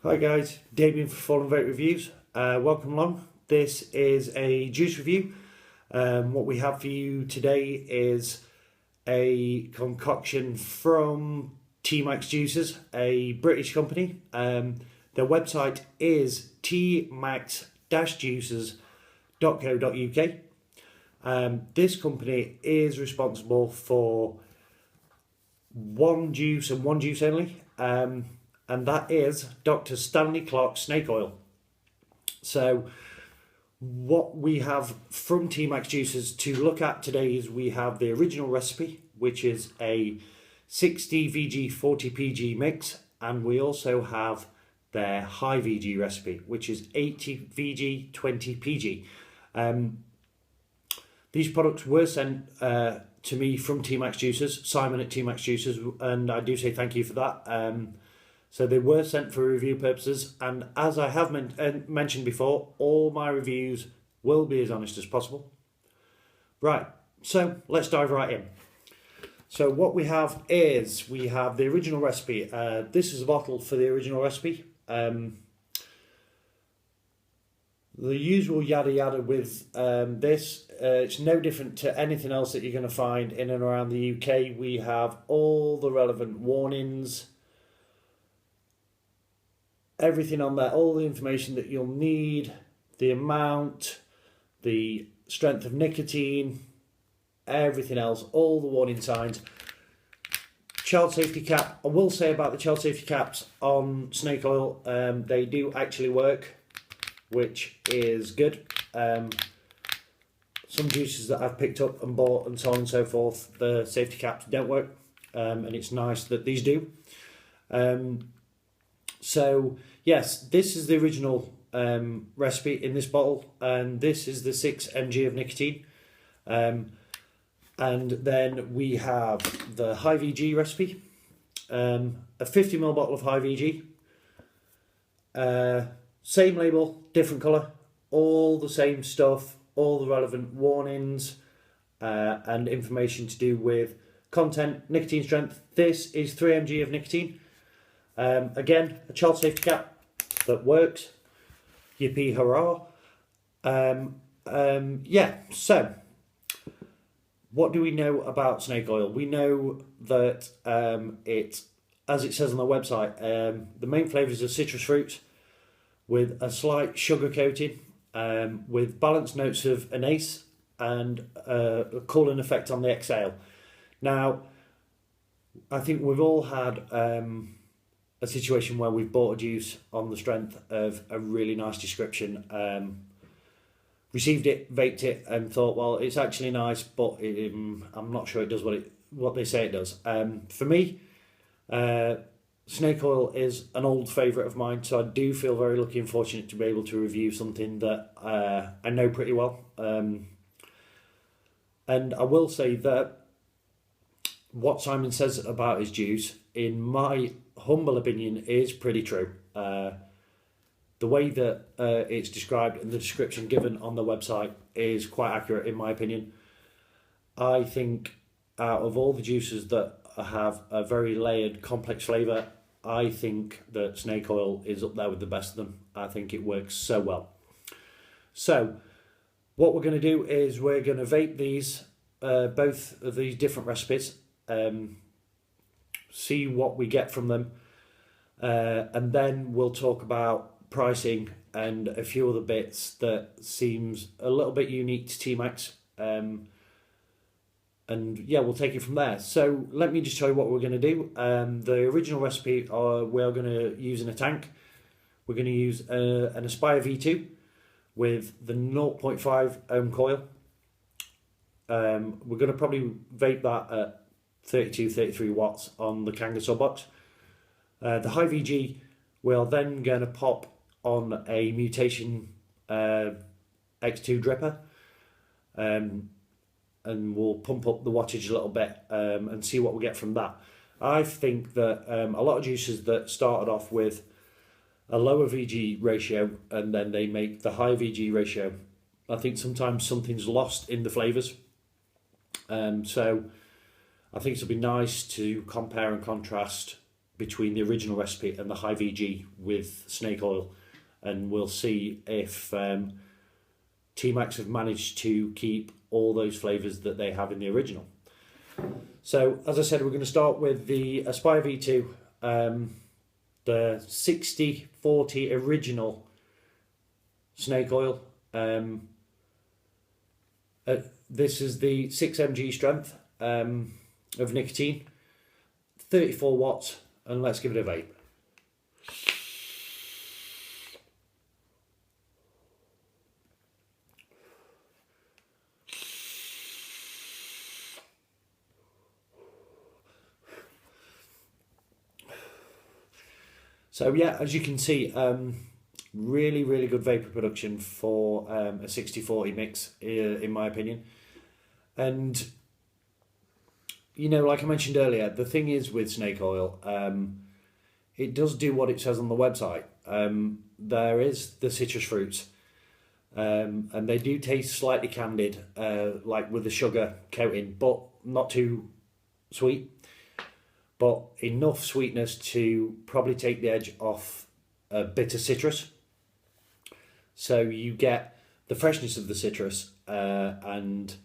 Hi guys, Damien for Fallen Vote Reviews. Welcome along. This is a juice review. What we have for you today is a concoction from T-Max Juices, a British company. Their website is tmax-juices.co.uk. This company is responsible for one juice and one juice only. And that is Dr. Stanley Clark Snake Oil. So what we have from T-Max Juices to look at today is we have the original recipe, which is a 60 VG 40 PG mix, and we also have their high VG recipe, which is 80 VG 20 PG. These products were sent to me from T-Max Juices, Simon at T-Max Juices, and I do say thank you for that. So they were sent for review purposes, and as I have mentioned before, all my reviews will be as honest as possible. Right, so let's dive right in. So what we have is, we have the original recipe. This is a bottle for the original recipe. The usual yada yada with this, it's no different to anything else that you're going to find in and around the UK. We have all the relevant warnings, everything on there, all the information that you'll need, the amount, the strength of nicotine, everything else, all the warning signs. Child safety cap. I will say about the child safety caps on snake oil, they do actually work, which is good. Some juices that I've picked up and bought and so on and so forth, the safety caps don't work, and it's nice that these do. So yes, this is the original recipe in this bottle, and this is the 6 mg of nicotine. And then we have the high VG recipe, a 50ml bottle of high VG, same label, different colour, all the same stuff, all the relevant warnings and information to do with content, nicotine strength. This is 3 mg of nicotine. Again, a child safety cap that works. Yippee hurrah. Yeah, so what do we know about snake oil? We know that it, as it says on the website, the main flavours are citrus fruit with a slight sugar coating, with balanced notes of anise and a cooling effect on the exhale. Now, I think we've all had a situation where we've bought a juice on the strength of a really nice description, received it, vaped it, and thought, well, it's actually nice, but I'm not sure it does what they say it does. For me, snake oil is an old favourite of mine, so I do feel very lucky and fortunate to be able to review something that I know pretty well. And I will say that what Simon says about his juice, in my humble opinion, is pretty true. The way that it's described and the description given on the website is quite accurate in my opinion. I think out of all the juices that have a very layered, complex flavour, I think that snake oil is up there with the best of them. I think it works so well. So what we're going to do is we're going to vape these, both of these different recipes, see what we get from them, and then we'll talk about pricing and a few other bits that seems a little bit unique to T-Max, and yeah, we'll take it from there. So let me just show you what we're going to do. The original recipe we're going to use in a tank. We're going to use an Aspire V2 with the 0.5 ohm coil. We're going to probably vape that at 32-33 watts on the Kangasoo box. The high VG we're then going to pop on a Mutation X2 dripper, and we'll pump up the wattage a little bit and see what we get from that. I think that a lot of juices that started off with a lower VG ratio and then they make the high VG ratio, I think sometimes something's lost in the flavours. So I think it'll be nice to compare and contrast between the original recipe and the high VG with snake oil, and we'll see if T-Max have managed to keep all those flavours that they have in the original. So, as I said, we're going to start with the Aspire V2, the 60/40 original snake oil. This is the 6 mg strength of nicotine, 34 watts, and let's give it a vape. So yeah, as you can see, really, really good vapour production for a 60/40 mix, in my opinion. And, you know, like I mentioned earlier, the thing is with snake oil, it does do what it says on the website. There is the citrus fruits, and they do taste slightly candied, like with the sugar coating, but not too sweet. But enough sweetness to probably take the edge off a bitter citrus. So you get the freshness of the citrus and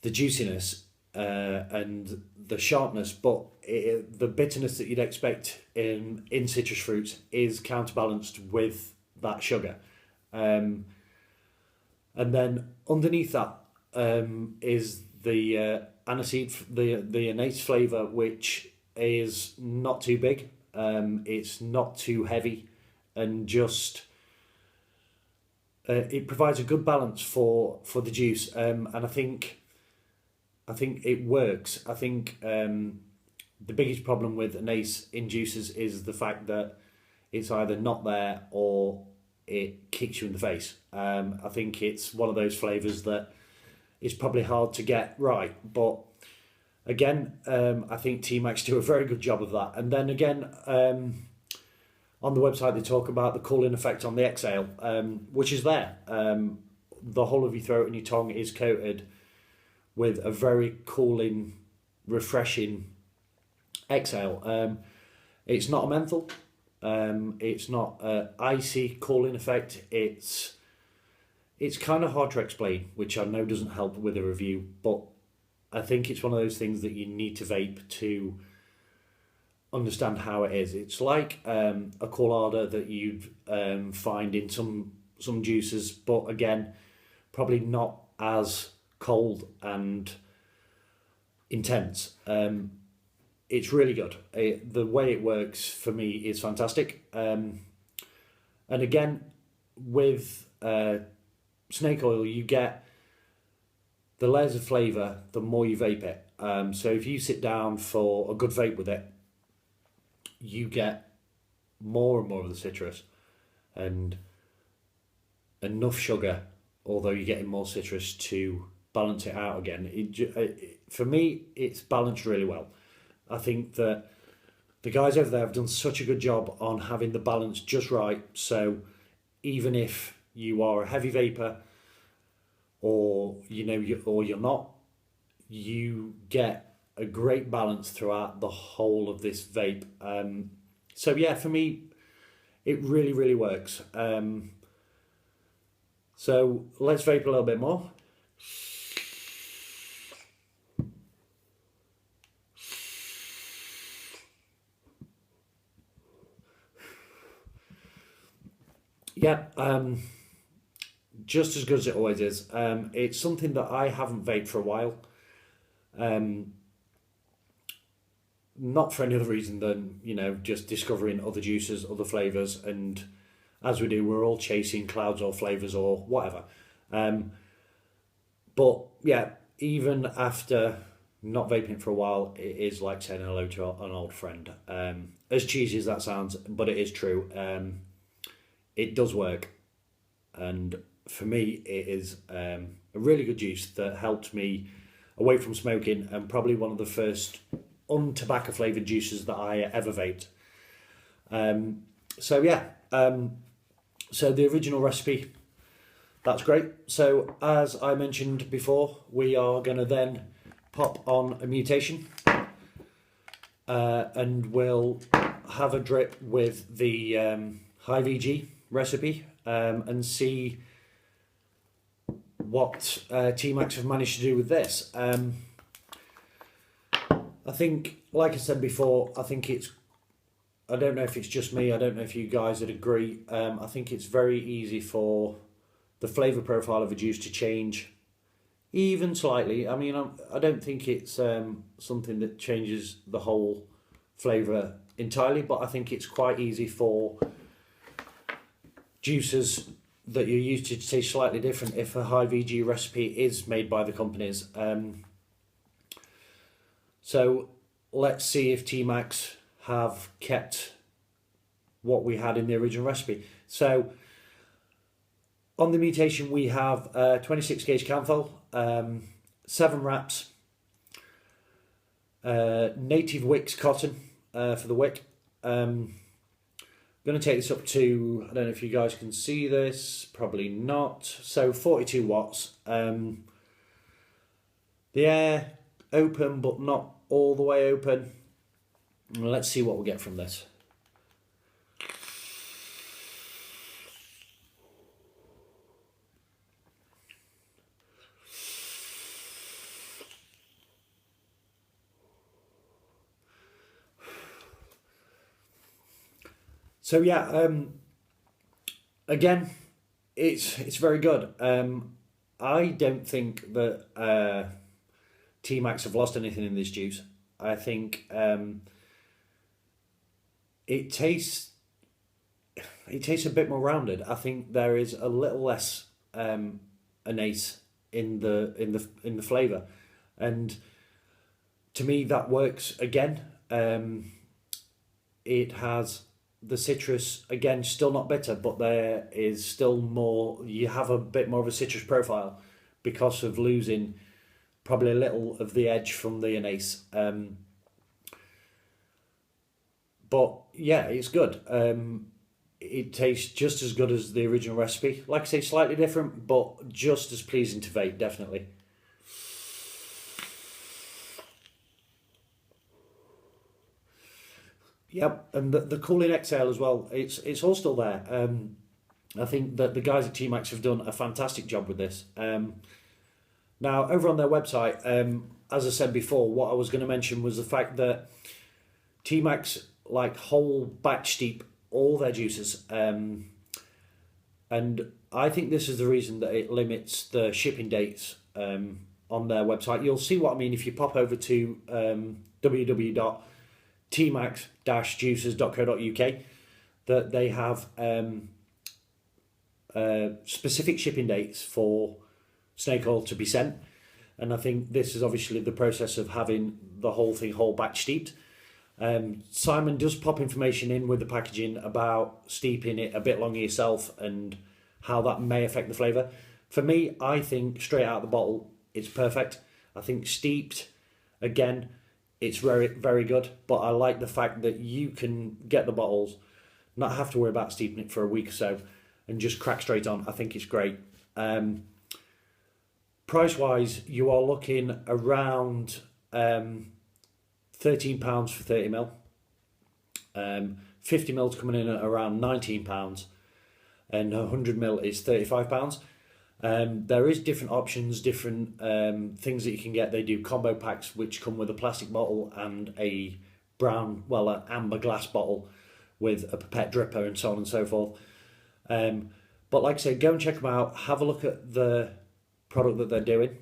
the juiciness and the sharpness, but the bitterness that you'd expect in citrus fruits is counterbalanced with that sugar. And then underneath that is the aniseed, the anise flavour, which is not too big, it's not too heavy, and just it provides a good balance for the juice, and I think it works. I think the biggest problem with anise in juices is the fact that it's either not there or it kicks you in the face. I think it's one of those flavours that is probably hard to get right, but again, I think T-Max do a very good job of that. And then again, on the website they talk about the cooling effect on the exhale, which is there. The whole of your throat and your tongue is coated with a very cooling, refreshing exhale. It's not a menthol, it's not an icy cooling effect, it's kind of hard to explain, which I know doesn't help with a review, but I think it's one of those things that you need to vape to understand how it is. It's like a colada that you'd find in some juices, but again, probably not as cold and intense. It's really good. The way it works for me is fantastic. And again, with snake oil, you get the layers of flavour the more you vape it. So if you sit down for a good vape with it, you get more and more of the citrus and enough sugar, although you're getting more citrus to balance it out again. For me, it's balanced really well. I think that the guys over there have done such a good job on having the balance just right, so even if you are a heavy vapor, or you're not, you get a great balance throughout the whole of this vape. So yeah, for me, it really, really works. So let's vape a little bit more. Yeah, just as good as it always is. It's something that I haven't vaped for a while. Not for any other reason than, just discovering other juices, other flavours, and as we do, we're all chasing clouds or flavours or whatever. But yeah, even after not vaping for a while, it is like saying hello to an old friend. As cheesy as that sounds, but it is true. It does work, and for me, it is a really good juice that helped me away from smoking, and probably one of the first untobacco flavoured juices that I ever vaped. So yeah, so the original recipe, that's great. So as I mentioned before, we are going to then pop on a mutation. and we'll have a drip with the high VG recipe and see what T-Max have managed to do with this. I think, like I said before, I don't know if it's just me, I don't know if you guys would agree, I think it's very easy for the flavour profile of a juice to change even slightly. I mean, I don't think it's something that changes the whole flavour entirely, but I think it's quite easy for juices that you're used to taste slightly different if a high VG recipe is made by the companies. So let's see if T-Max have kept what we had in the original recipe. So on the mutation we have 26 gauge canthal, 7 wraps, native wicks cotton for the wick. I'm going to take this up to, I don't know if you guys can see this, probably not, so 42 watts. The air open but not all the way open. Let's see what we get from this. So yeah, again, it's very good. I don't think that T-Max have lost anything in this juice. I think it tastes a bit more rounded. I think there is a little less anise in the flavour, and to me that works again. It has the citrus, again, still not bitter, but there is still more, you have a bit more of a citrus profile because of losing probably a little of the edge from the anise. But yeah, it's good. It tastes just as good as the original recipe. Like I say, slightly different, but just as pleasing to vape, definitely. Yep, and the cooling exhale as well, it's all still there. I think that the guys at T-Max have done a fantastic job with this. Now, over on their website, as I said before, what I was going to mention was the fact that T-Max like whole batch steep all their juices, and I think this is the reason that it limits the shipping dates on their website. You'll see what I mean if you pop over to www.tmax-juices.co.uk, that they have specific shipping dates for snake oil to be sent, and I think this is obviously the process of having the whole thing whole batch steeped. Simon does pop information in with the packaging about steeping it a bit longer yourself and how that may affect the flavour. For me, I think straight out of the bottle it's perfect. I think steeped, again, it's very, very good, but I like the fact that you can get the bottles, not have to worry about steeping it for a week or so, and just crack straight on. I think it's great. Price-wise, you are looking around £13 for 30ml. 50ml coming in at around £19, and 100ml is £35. There is different options, different things that you can get. They do combo packs which come with a plastic bottle and a brown, well, an amber glass bottle with a pipette dripper and so on and so forth. But like I say, go and check them out. Have a look at the product that they're doing.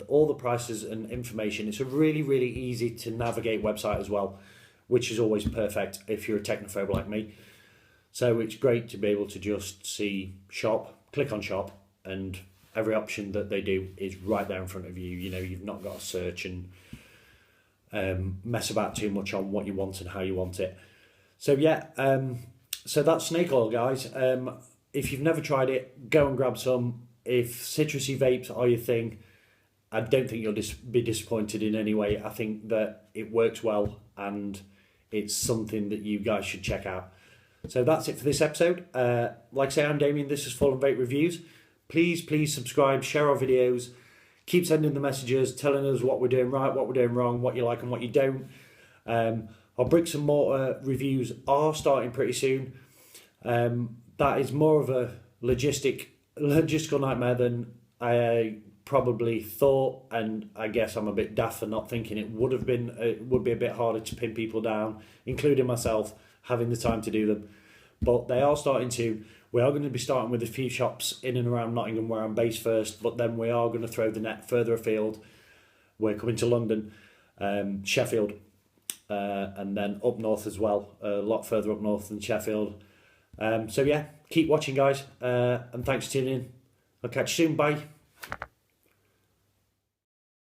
All the prices and information. It's a really, really easy to navigate website as well, which is always perfect if you're a technophobe like me. So it's great to be able to just see shop, click on shop, and every option that they do is right there in front of you. You know, you've not got to search and mess about too much on what you want and how you want it. So yeah, so that's snake oil, guys. If you've never tried it, go and grab some. If citrusy vapes are your thing, I don't think you'll be disappointed in any way. I think that it works well and it's something that you guys should check out. So that's it for this episode. Like I say, I'm Damien. This is Fallen Vape Reviews. Please subscribe, share our videos, keep sending the messages, telling us what we're doing right, what we're doing wrong, what you like and what you don't. Our bricks and mortar reviews are starting pretty soon. That is more of a logistical nightmare than I probably thought, and I guess I'm a bit daft for not thinking it would be a bit harder to pin people down, including myself, having the time to do them. But they are starting to. We are going to be starting with a few shops in and around Nottingham where I'm based first, but then we are going to throw the net further afield. We're coming to London, Sheffield, and then up north as well, a lot further up north than Sheffield. So yeah, keep watching, guys, and thanks for tuning in. I'll catch you soon. Bye.